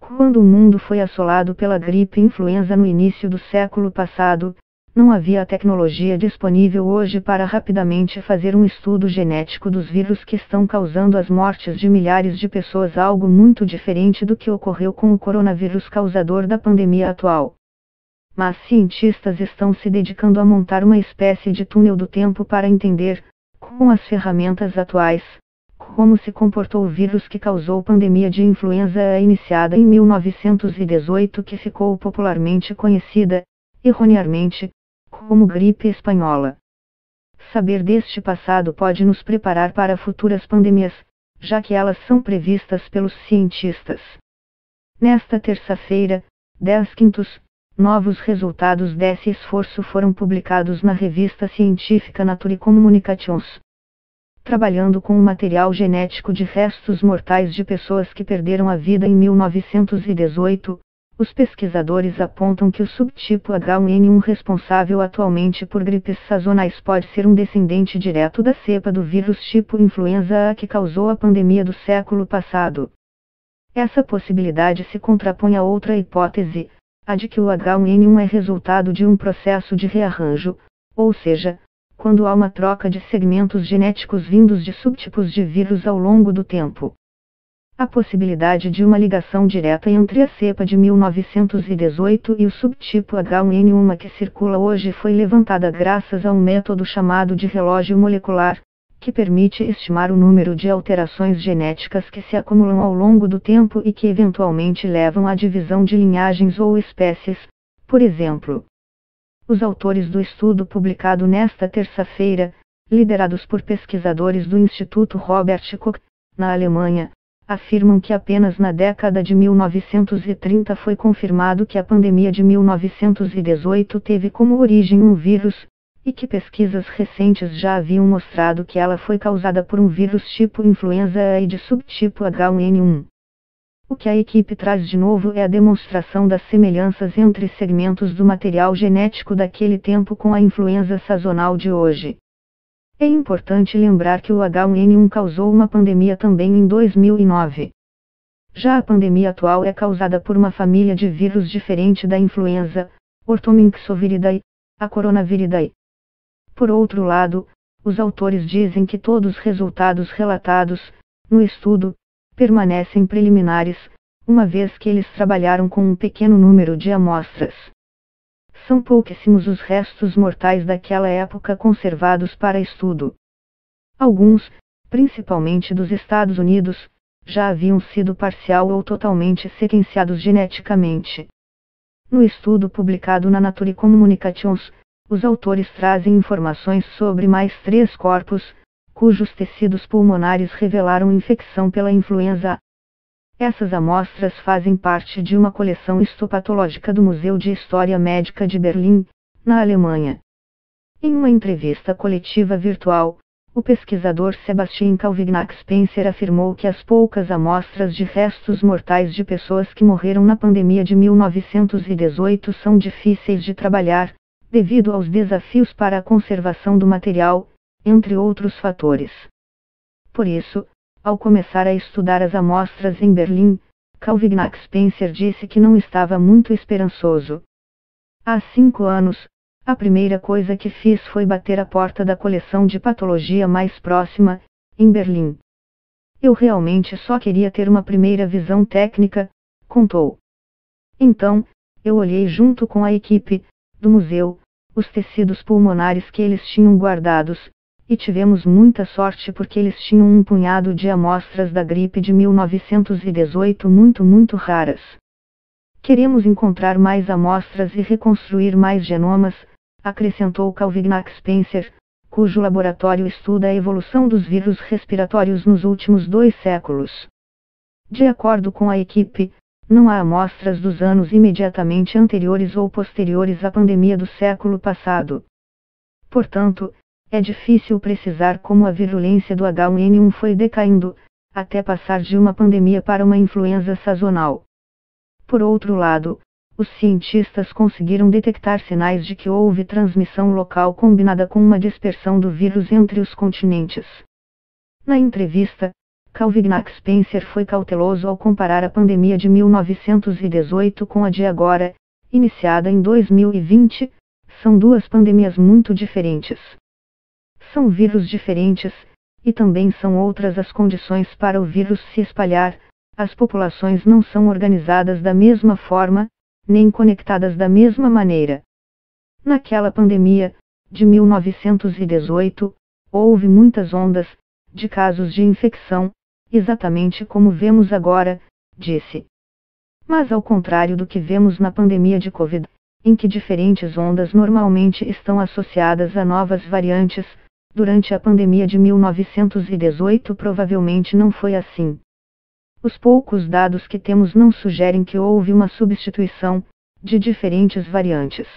Quando o mundo foi assolado pela gripe influenza no início do século passado, não havia a tecnologia disponível hoje para rapidamente fazer um estudo genético dos vírus que estão causando as mortes de milhares de pessoas, algo muito diferente do que ocorreu com o coronavírus causador da pandemia atual. Mas cientistas estão se dedicando a montar uma espécie de túnel do tempo para entender, com as ferramentas atuais, como se comportou o vírus que causou a pandemia de influenza iniciada em 1918, que ficou popularmente conhecida, erroneamente, como gripe espanhola. Saber deste passado pode nos preparar para futuras pandemias, já que elas são previstas pelos cientistas. Nesta terça-feira, 10/5, novos resultados desse esforço foram publicados na revista científica Nature Communications. Trabalhando com o material genético de restos mortais de pessoas que perderam a vida em 1918, os pesquisadores apontam que o subtipo H1N1 responsável atualmente por gripes sazonais pode ser um descendente direto da cepa do vírus tipo influenza A que causou a pandemia do século passado. Essa possibilidade se contrapõe a outra hipótese, a de que o H1N1 é resultado de um processo de rearranjo, ou seja, quando há uma troca de segmentos genéticos vindos de subtipos de vírus ao longo do tempo. A possibilidade de uma ligação direta entre a cepa de 1918 e o subtipo H1N1 que circula hoje foi levantada graças a um método chamado de relógio molecular, que permite estimar o número de alterações genéticas que se acumulam ao longo do tempo e que eventualmente levam à divisão de linhagens ou espécies, por exemplo. Os autores do estudo publicado nesta terça-feira, liderados por pesquisadores do Instituto Robert Koch, na Alemanha, afirmam que apenas na década de 1930 foi confirmado que a pandemia de 1918 teve como origem um vírus, e que pesquisas recentes já haviam mostrado que ela foi causada por um vírus tipo influenza A e de subtipo H1N1. O que a equipe traz de novo é a demonstração das semelhanças entre segmentos do material genético daquele tempo com a influenza sazonal de hoje. É importante lembrar que o H1N1 causou uma pandemia também em 2009. Já a pandemia atual é causada por uma família de vírus diferente da influenza, Orthomyxoviridae, a Coronaviridae. Por outro lado, os autores dizem que todos os resultados relatados, no estudo, permanecem preliminares, uma vez que eles trabalharam com um pequeno número de amostras. São pouquíssimos os restos mortais daquela época conservados para estudo. Alguns, principalmente dos Estados Unidos, já haviam sido parcial ou totalmente sequenciados geneticamente. No estudo publicado na Nature Communications, os autores trazem informações sobre mais 3 corpos, cujos tecidos pulmonares revelaram infecção pela influenza A. Essas amostras fazem parte de uma coleção histopatológica do Museu de História Médica de Berlim, na Alemanha. Em uma entrevista coletiva virtual, o pesquisador Sebastian Calvignac-Spencer afirmou que as poucas amostras de restos mortais de pessoas que morreram na pandemia de 1918 são difíceis de trabalhar, devido aos desafios para a conservação do material, entre outros fatores. Por isso, ao começar a estudar as amostras em Berlim, Calvignac-Spencer disse que não estava muito esperançoso. Há 5 anos, a primeira coisa que fiz foi bater a porta da coleção de patologia mais próxima, em Berlim. Eu realmente só queria ter uma primeira visão técnica, contou. Então, eu olhei junto com a equipe do museu os tecidos pulmonares que eles tinham guardados, e tivemos muita sorte porque eles tinham um punhado de amostras da gripe de 1918 muito raras. Queremos encontrar mais amostras e reconstruir mais genomas, acrescentou Calvignac-Spencer, cujo laboratório estuda a evolução dos vírus respiratórios nos últimos 2 séculos. De acordo com a equipe, não há amostras dos anos imediatamente anteriores ou posteriores à pandemia do século passado. Portanto, é difícil precisar como a virulência do H1N1 foi decaindo, até passar de uma pandemia para uma influenza sazonal. Por outro lado, os cientistas conseguiram detectar sinais de que houve transmissão local combinada com uma dispersão do vírus entre os continentes. Na entrevista, Calvin Spencer foi cauteloso ao comparar a pandemia de 1918 com a de agora, iniciada em 2020, são duas pandemias muito diferentes. São vírus diferentes, e também são outras as condições para o vírus se espalhar, as populações não são organizadas da mesma forma, nem conectadas da mesma maneira. Naquela pandemia, de 1918, houve muitas ondas, de casos de infecção, exatamente como vemos agora, disse. Mas ao contrário do que vemos na pandemia de Covid, em que diferentes ondas normalmente estão associadas a novas variantes, durante a pandemia de 1918 provavelmente não foi assim. Os poucos dados que temos não sugerem que houve uma substituição de diferentes variantes.